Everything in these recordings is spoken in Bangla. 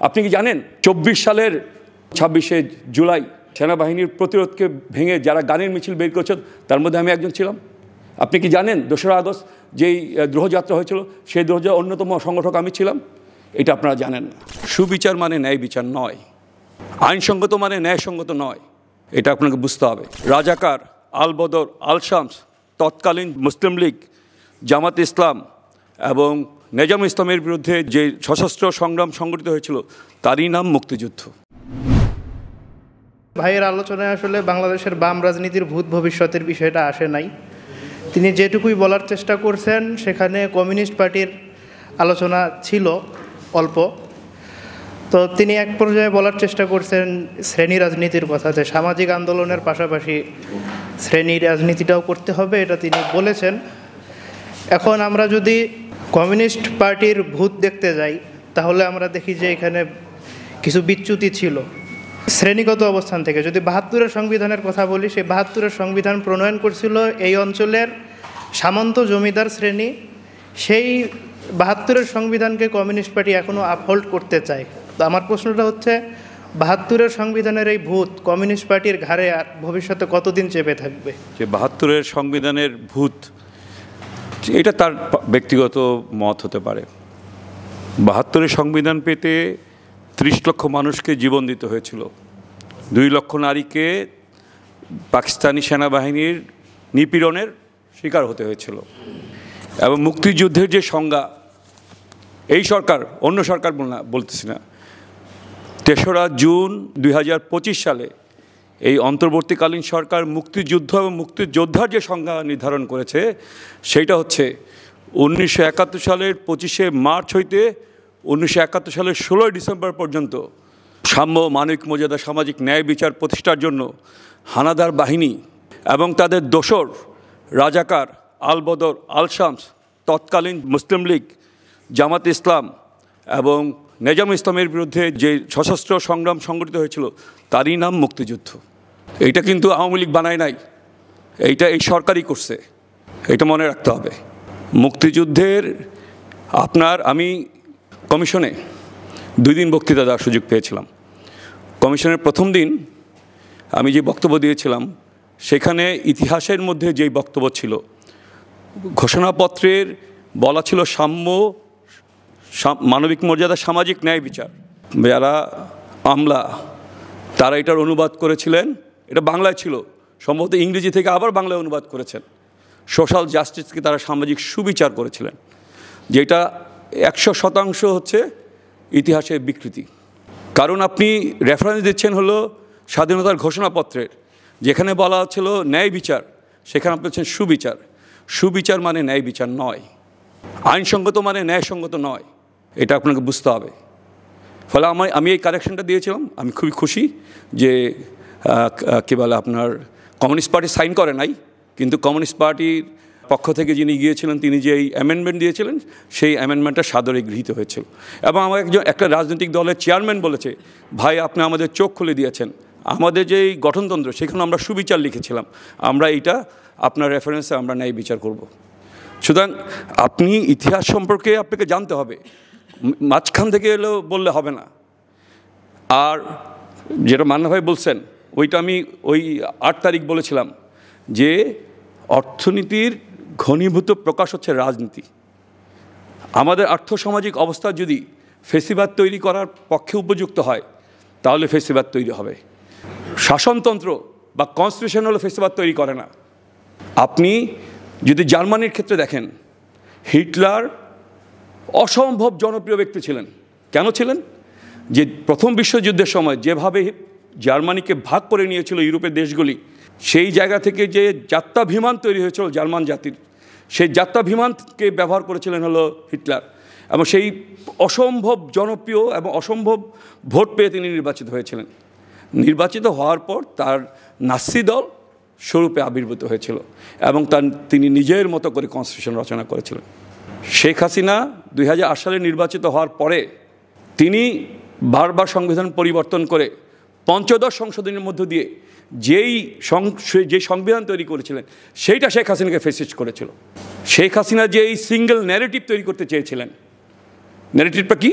আপনি কি জানেন 24 সালের 26শে জুলাই সেনাবাহিনীর প্রতিরোধকে ভেঙে যারা গানের মিছিল বের করেছেন তার মধ্যে আমি একজন ছিলাম। আপনি কি জানেন 2রা আগস্ট যেই দ্রোহযাত্রা হয়েছিল সেই দ্রোহযাত্রার অন্যতম সংগঠক আমি ছিলাম? এটা আপনারা জানেন না। সুবিচার মানে ন্যায় বিচার নয়, আইনসঙ্গত মানে ন্যায়সঙ্গত নয়, এটা আপনাকে বুঝতে হবে। রাজাকার, আল বদর, আল শামস, তৎকালীন মুসলিম লীগ, জামাত ইসলাম এবং নেজাম ইসলামের বিরুদ্ধে যে সশস্ত্র সংগ্রাম সংগঠিত হয়েছিল তারই নাম মুক্তিযুদ্ধ। ভাইয়ের আলোচনায় আসলে বাংলাদেশের বাম রাজনীতির ভূত ভবিষ্যতের বিষয়টা আসে নাই। তিনি যেটুকুই বলার চেষ্টা করছেন সেখানে কমিউনিস্ট পার্টির আলোচনা ছিল অল্প। তো তিনি এক পর্যায়ে বলার চেষ্টা করছেন শ্রেণী রাজনীতির কথা, যে সামাজিক আন্দোলনের পাশাপাশি শ্রেণী রাজনীতিটাও করতে হবে, এটা তিনি বলেছেন। এখন আমরা যদি কমিউনিস্ট পার্টির ভূত দেখতে যাই তাহলে আমরা দেখি যে এখানে কিছু বিচ্যুতি ছিল শ্রেণীগত অবস্থান থেকে। যদি 72-এর সংবিধানের কথা বলি, সেই 72-এর সংবিধান প্রণয়ন করছিল এই অঞ্চলের সামন্ত জমিদার শ্রেণী। সেই 72-এর সংবিধানকে কমিউনিস্ট পার্টি এখনও আপহোল্ড করতে চায়। তো আমার প্রশ্নটা হচ্ছে, 72-এর সংবিধানের এই ভূত কমিউনিস্ট পার্টির ঘাড়ে আর ভবিষ্যতে কতদিন চেপে থাকবে? যে 72-এর সংবিধানের ভূত, এটা তার ব্যক্তিগত মত হতে পারে। 72-এর সংবিধান পেতে 30 লক্ষ মানুষকে জীবন দিতে হয়েছিল, 2 লক্ষ নারীকে পাকিস্তানি সেনাবাহিনীর নিপীড়নের শিকার হতে হয়েছিল। এবং মুক্তিযুদ্ধের যে সংজ্ঞা, এই সরকার, অন্য সরকার বলতেছি না, 3রা জুন 2025 সালে এই অন্তর্বর্তীকালীন সরকার মুক্তিযুদ্ধ এবং মুক্তিযোদ্ধার যে সংজ্ঞা নির্ধারণ করেছে সেইটা হচ্ছে 1971 সালের 25শে মার্চ হইতে 1971 সালের 16ই ডিসেম্বর পর্যন্ত সাম্য, মানবিক মর্যাদা, সামাজিক ন্যায় বিচার প্রতিষ্ঠার জন্য হানাদার বাহিনী এবং তাদের দোসর রাজাকার, আল বদর, আল শামস, তৎকালীন মুসলিম লীগ, জামাত ইসলাম এবং নেজাম ইসলামের বিরুদ্ধে যে সশস্ত্র সংগ্রাম সংগঠিত হয়েছিল তারই নাম মুক্তিযুদ্ধ। এইটা কিন্তু আওয়ামী লীগ বানায় নাই, এইটা এই সরকারই করছে, এটা মনে রাখতে হবে। মুক্তিযুদ্ধের আমি কমিশনে 2 দিন বক্তৃতা দেওয়ার সুযোগ পেয়েছিলাম। কমিশনের প্রথম দিন আমি যে বক্তব্য দিয়েছিলাম সেখানে ইতিহাসের মধ্যে যেই বক্তব্য ছিল, ঘোষণাপত্রের বলা ছিল সাম্য, মানবিক মর্যাদা, সামাজিক ন্যায় বিচার। যারা আমলা তারা এটার অনুবাদ করেছিলেন, এটা বাংলায় ছিল, সম্ভবত ইংরেজি থেকে আবার বাংলায় অনুবাদ করেছেন। সোশ্যাল জাস্টিসকে তারা সামাজিক সুবিচার করেছিলেন, যেটা 100% হচ্ছে ইতিহাসের বিকৃতি। কারণ আপনি রেফারেন্স দিচ্ছেন হলো স্বাধীনতার ঘোষণাপত্রের, যেখানে বলা ছিল ন্যায় বিচার, সেখানে আপনি বলছেন সুবিচার। সুবিচার মানে ন্যায় বিচার নয়, আইনসঙ্গত মানে ন্যায়সঙ্গত নয়, এটা আপনাকে বুঝতে হবে। ফলে আমি এই কারেকশনটা দিয়েছিলাম। আমি খুবই খুশি যে কী বলে আপনার কমিউনিস্ট পার্টি সাইন করে নাই, কিন্তু কমিউনিস্ট পার্টির পক্ষ থেকে যিনি গিয়েছিলেন তিনি যে এই অ্যামেন্ডমেন্ট দিয়েছিলেন সেই অ্যামেন্ডমেন্টটা সাদরে গৃহীত হয়েছিল। এবং আমার একটা রাজনৈতিক দলের চেয়ারম্যান বলেছে, ভাই আপনি আমাদের চোখ খুলে দিয়েছেন, আমাদের যে গঠনতন্ত্র সেখানে আমরা সুবিচার লিখেছিলাম, আমরা এইটা আপনার রেফারেন্সে আমরা ন্যায় বিচার করব। সুতরাং আপনি ইতিহাস সম্পর্কে আপনাকে জানতে হবে, মাঝখান থেকে এলেও বললে হবে না। আর যেটা মান্না ভাই বলছেন ওইটা আমি ওই 8 তারিখ বলেছিলাম যে অর্থনীতির ঘনীভূত প্রকাশ হচ্ছে রাজনীতি। আমাদের আর্থসামাজিক অবস্থা যদি ফেসিবাদ তৈরি করার পক্ষে উপযুক্ত হয় তাহলে ফেসিবাদ তৈরি হবে। শাসনতন্ত্র বা কনস্টিটিউশন হলো ফেসিবাদ তৈরি করে না। আপনি যদি জার্মানির ক্ষেত্রে দেখেন, হিটলার অসম্ভব জনপ্রিয় ব্যক্তি ছিলেন। কেন ছিলেন? যে প্রথম বিশ্বযুদ্ধের সময় যেভাবে জার্মানিকে ভাগ করে নিয়েছিল ইউরোপের দেশগুলি, সেই জায়গা থেকে যে যাত্রা বিমান তৈরি হয়েছিল জার্মান জাতির, সেই যাত্রা বিমানকে ব্যবহার করেছিলেন হলো হিটলার। এবং সেই অসম্ভব জনপ্রিয় এবং অসম্ভব ভোট পেয়ে তিনি নির্বাচিত হয়েছিলেন। নির্বাচিত হওয়ার পর তার নাৎসি দল স্বরূপে আবির্ভূত হয়েছিল এবং তিনি নিজের মতো করে কনস্টিটিউশন রচনা করেছিলেন। শেখ হাসিনা 2008 সালে নির্বাচিত হওয়ার পরে তিনি বারবার সংবিধান পরিবর্তন করে পঞ্চদশ সংশোধনের মধ্য দিয়ে যে সংবিধান তৈরি করেছিলেন সেইটা শেখ হাসিনাকে ফেসিস্ট করেছিল। শেখ হাসিনা যে এই সিঙ্গেল ন্যারেটিভ তৈরি করতে চেয়েছিলেন, ন্যারেটিভটা কি?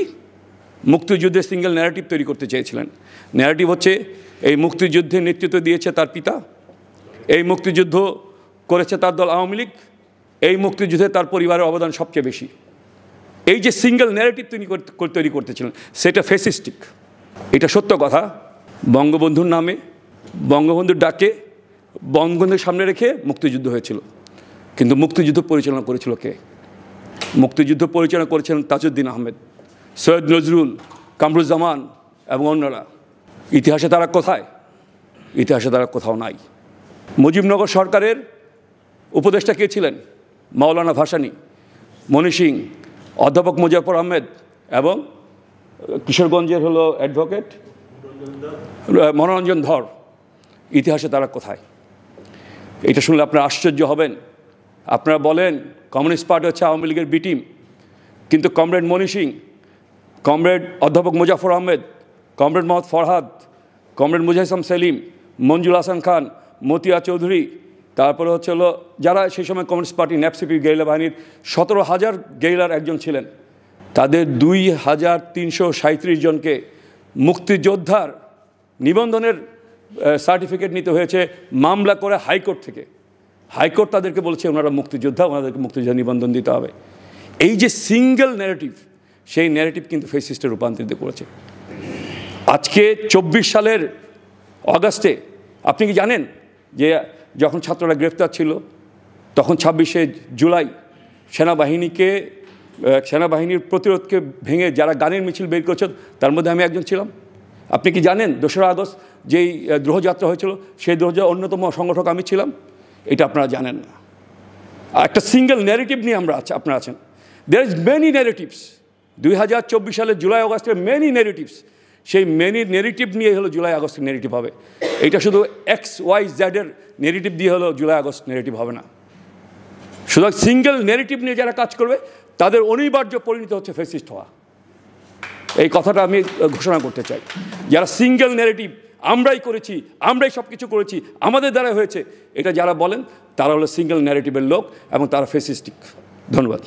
মুক্তিযুদ্ধের সিঙ্গেল ন্যারেটিভ তৈরি করতে চেয়েছিলেন। ন্যারেটিভ হচ্ছে এই মুক্তিযুদ্ধে নেতৃত্ব দিয়েছে তার পিতা, এই মুক্তিযুদ্ধ করেছে তার দল আওয়ামী লীগ, এই মুক্তিযুদ্ধে তার পরিবারের অবদান সবচেয়ে বেশি। এই যে সিঙ্গেল ন্যারেটিভ তিনি তৈরি করতেছিলেন সেটা ফ্যাসিস্টিক। এটা সত্য কথা। বঙ্গবন্ধুর নামে, বঙ্গবন্ধুর ডাকে, বঙ্গবন্ধুর সামনে রেখে মুক্তিযুদ্ধ হয়েছিল। কিন্তু মুক্তিযুদ্ধ পরিচালনা করেছিল কে? মুক্তিযুদ্ধ পরিচালনা করেছিলেন তাজউদ্দিন আহমেদ, সৈয়দ নজরুল, কামরুজ্জামান এবং অন্যরা। ইতিহাসে তারা কোথায়? ইতিহাসে তারা কোথাও নাই। মুজিবনগর সরকারের উপদেষ্টা কে ছিলেন? মাওলানা ভাসানী, মনি সিং, অধ্যাপক মুজাফর আহমেদ এবং কিশোরগঞ্জের হলো অ্যাডভোকেট মনোরঞ্জন ধর। ইতিহাসে তারা কোথায়? এটা শুনলে আপনারা আশ্চর্য হবেন। আপনারা বলেন কমিউনিস্ট পার্টি হচ্ছে আওয়ামী লীগের বি টিম, কিন্তু কমরেড মনি সিং, কমরেড অধ্যাপক মুজাফর আহমেদ, কমরেড মোহাম্মদ ফরহাদ, কমরেড মুজাহিসাম সেলিম, মঞ্জুর হাসান খান, মতিয়া চৌধুরী, তারপরে হচ্ছে হলো যারা সেই সময় কমিউনিস্ট পার্টি ন্যাপসিপি গেরিলা বাহিনীর 17,000 গেরিলার একজন ছিলেন, তাদের 2,337 জনকে মুক্তিযোদ্ধার নিবন্ধনের সার্টিফিকেট নিতে হয়েছে মামলা করে হাইকোর্ট থেকে। হাইকোর্ট তাদেরকে বলছে ওনারা মুক্তিযোদ্ধা, ওনাদেরকে মুক্তিযোদ্ধা নিবন্ধন দিতে হবে। এই যে সিঙ্গেল ন্যারেটিভ, সেই ন্যারেটিভ কিন্তু ফ্যাসিস্টে রূপান্তরিত করেছে। আজকে 24 সালের অগাস্টে আপনি কি জানেন যে যখন ছাত্ররা গ্রেফতার ছিল তখন 26শে জুলাই সেনাবাহিনীর প্রতিরোধকে ভেঙে যারা গানের মিছিল বের করেছে তার মধ্যে আমি একজন ছিলাম। আপনি কি জানেন 2রা আগস্ট যেই দ্রোহযাত্রা হয়েছিল সেই দ্রোহযাত্রার অন্যতম সংগঠক আমি ছিলাম? এটা আপনারা জানেন না। একটা সিঙ্গেল ন্যারেটিভ নিয়ে আপনারা আছেন। There is many narratives. 2024 সালের জুলাই আগস্টের মেনি ন্যারেটিভস, সেই মেনি ন্যারেটিভ নিয়ে হলো জুলাই আগস্টের ন্যারেটিভ হবে। এটা শুধু XYZ এর ন্যারেটিভ দিয়ে হলো জুলাই আগস্ট ন্যারেটিভ হবে না। শুধু সিঙ্গেল ন্যারেটিভ নিয়ে যারা কাজ করবে তাদের অনিবার্য পরিণতি হচ্ছে ফ্যাসিস্ট হওয়া। এই কথাটা আমি ঘোষণা করতে চাই। যারা সিঙ্গেল ন্যারেটিভ আমরাই করেছি, আমরাই সব কিছু করেছি, আমাদের দ্বারা হয়েছে, এটা যারা বলেন তারা হলো সিঙ্গেল ন্যারেটিভের লোক এবং তারা ফ্যাসিস্টিক। ধন্যবাদ।